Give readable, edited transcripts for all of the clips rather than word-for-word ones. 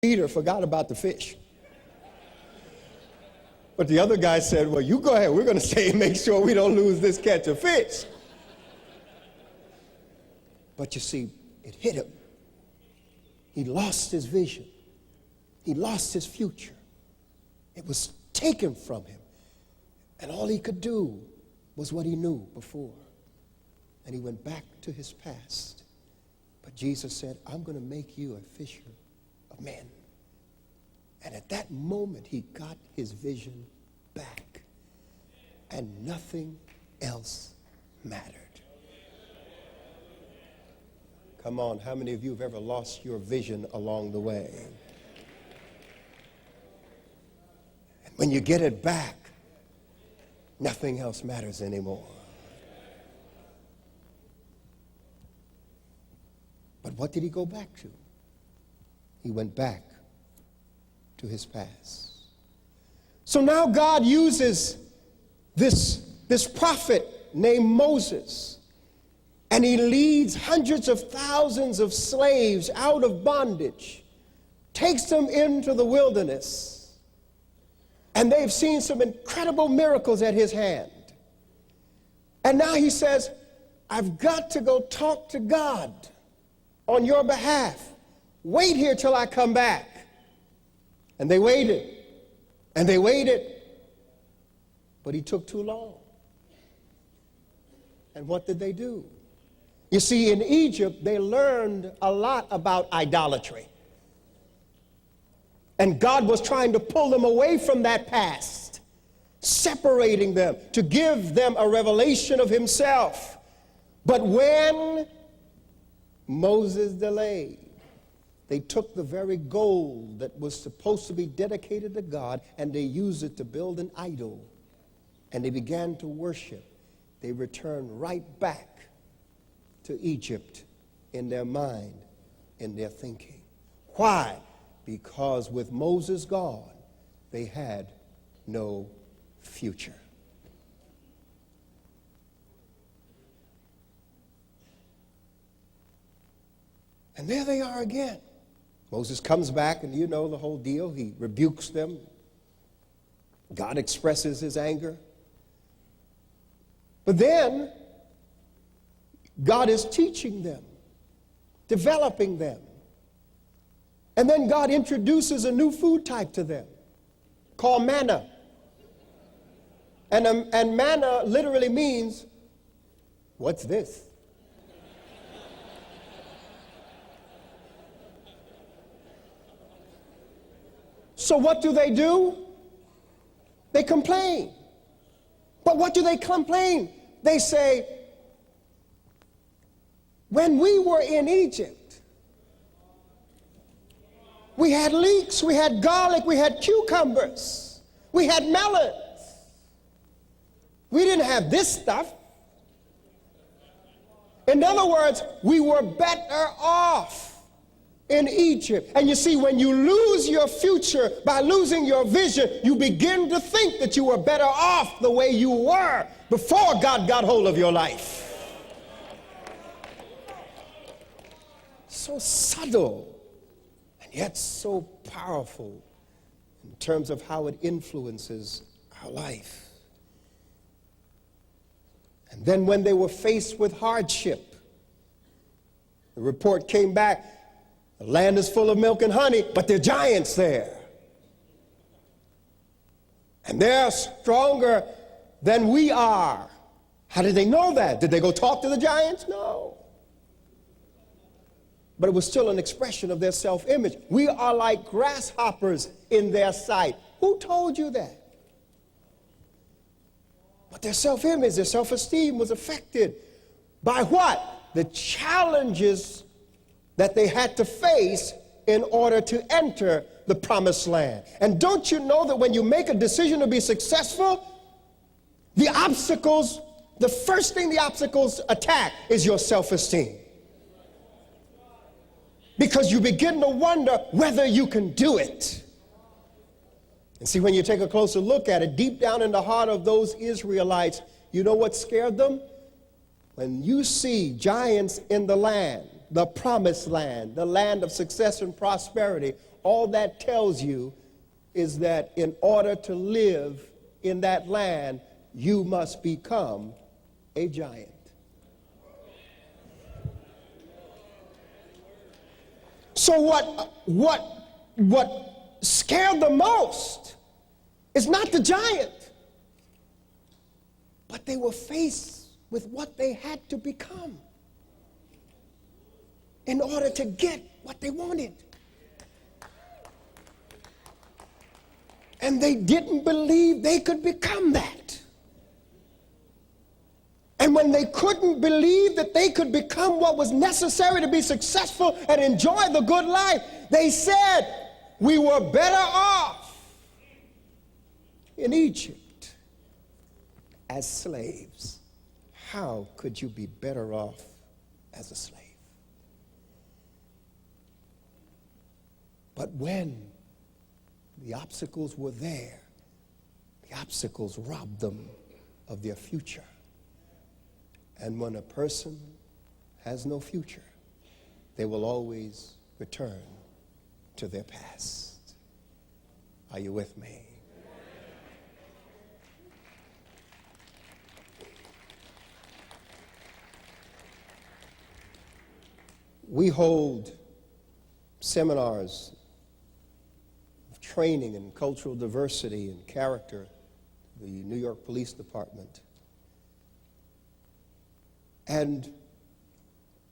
Peter forgot about the fish. But the other guy said, well, you go ahead. We're going to stay and make sure we don't lose this catch of fish. But you see, it hit him. He lost his vision. He lost his future. It was taken from him. And all he could do was what he knew before. And he went back to his past. But Jesus said, I'm going to make you a fisher of men. And at that moment, he got his vision back. And nothing else mattered. Come on, how many of you have ever lost your vision along the way? And when you get it back, nothing else matters anymore. But what did he go back to? He went back to his past. So now God uses this prophet named Moses, and he leads hundreds of thousands of slaves out of bondage, takes them into the wilderness, and they've seen some incredible miracles at his hand. And now he says, I've got to go talk to God on your behalf. Wait here till I come back. And they waited, and they waited, but he took too long. And what did they do? You see, in Egypt, they learned a lot about idolatry. And God was trying to pull them away from that past, separating them to give them a revelation of himself. But when Moses delayed, they took the very gold that was supposed to be dedicated to God and they used it to build an idol. And they began to worship. They returned right back to Egypt in their mind, in their thinking. Why? Because with Moses gone, they had no future. And there they are again. Moses comes back, and you know the whole deal. He rebukes them. God expresses his anger. But then, God is teaching them, developing them. And then God introduces a new food type to them called manna. And manna literally means, what's this? So what do? They complain. But what do they complain? They say, when we were in Egypt, we had leeks, we had garlic, we had cucumbers, we had melons. We didn't have this stuff. In other words, we were better off in Egypt. And you see, when you lose your future by losing your vision, you begin to think that you were better off the way you were before God got hold of your life. So subtle and yet so powerful in terms of how it influences our life. And then when they were faced with hardship, the report came back, the land is full of milk and honey, but there are giants there. And they're stronger than we are. How did they know that? Did they go talk to the giants? No. But it was still an expression of their self-image. We are like grasshoppers in their sight. Who told you that? But their self-image, their self-esteem was affected by what? The challenges that they had to face in order to enter the promised land. And don't you know that when you make a decision to be successful, the first thing the obstacles attack is your self-esteem. Because you begin to wonder whether you can do it. And see, when you take a closer look at it, deep down in the heart of those Israelites, you know what scared them? When you see giants in the land, the promised land, the land of success and prosperity, all that tells you is that in order to live in that land, you must become a giant. So what scared the most is not the giant, but they were faced with what they had to become in order to get what they wanted. And they didn't believe they could become that. And when they couldn't believe that they could become what was necessary to be successful and enjoy the good life, they said, we were better off in Egypt as slaves. How could you be better off as a slave? But when the obstacles were there, the obstacles robbed them of their future. And when a person has no future, they will always return to their past. Are you with me? We hold seminars of training in cultural diversity and character, the New York Police Department. And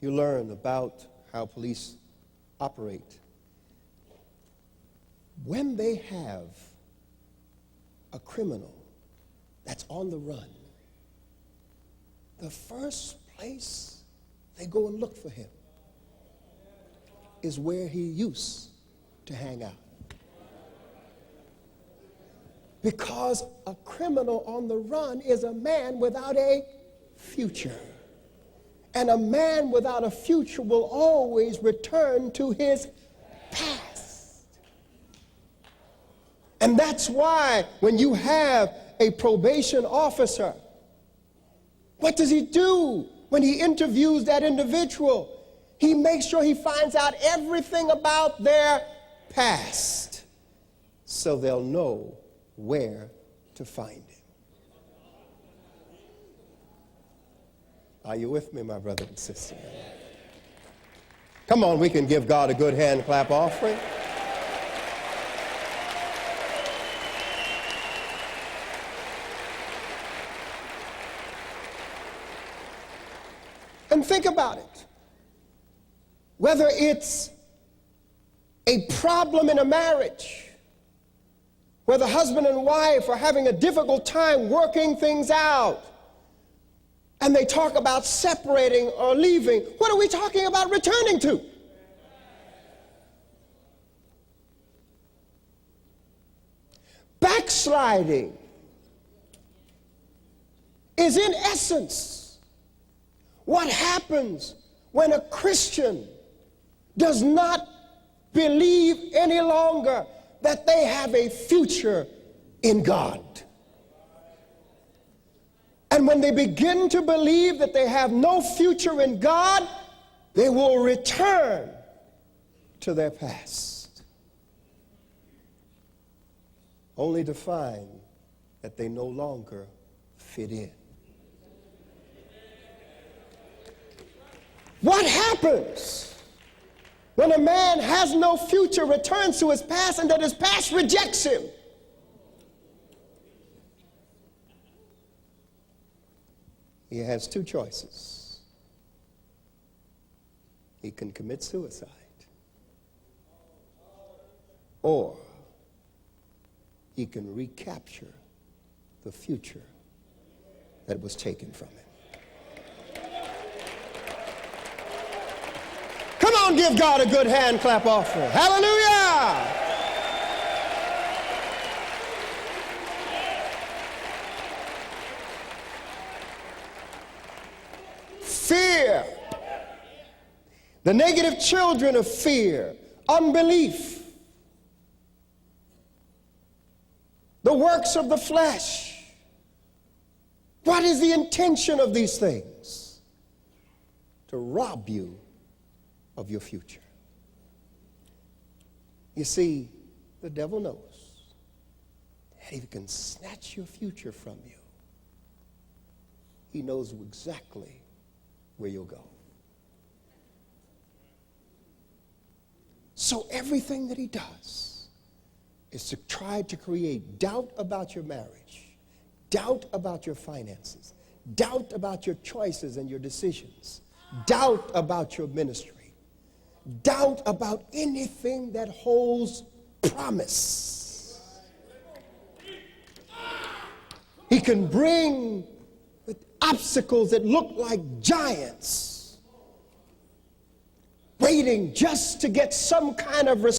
you learn about how police operate. When they have a criminal that's on the run, the first place they go and look for him is where he used to hang out. Because a criminal on the run is a man without a future. And a man without a future will always return to his past. And that's why when you have a probation officer, what does he do when he interviews that individual? He makes sure he finds out everything about their past so they'll know where to find him. Are you with me, my brother and sister? Come on, we can give God a good hand clap offering. And think about it. Whether it's a problem in a marriage, where the husband and wife are having a difficult time working things out, and they talk about separating or leaving, what are we talking about returning to? Backsliding is in essence what happens when a Christian does not believe any longer that they have a future in God. And when they begin to believe that they have no future in God, they will return to their past, only to find that they no longer fit in. What happens when a man has no future, returns to his past, and that his past rejects him? He has two choices. He can commit suicide, or he can recapture the future that was taken from him. Come on, give God a good hand clap offering. Hallelujah! Fear, the negative children of fear, unbelief, the works of the flesh. What is the intention of these things? To rob you of your future. You see, the devil knows that he can snatch your future from you. He knows exactly where you'll go. So everything that he does is to try to create doubt about your marriage, doubt about your finances, doubt about your choices and your decisions, doubt about your ministry, doubt about anything that holds promise. He can bring obstacles that look like giants, waiting just to get some kind of response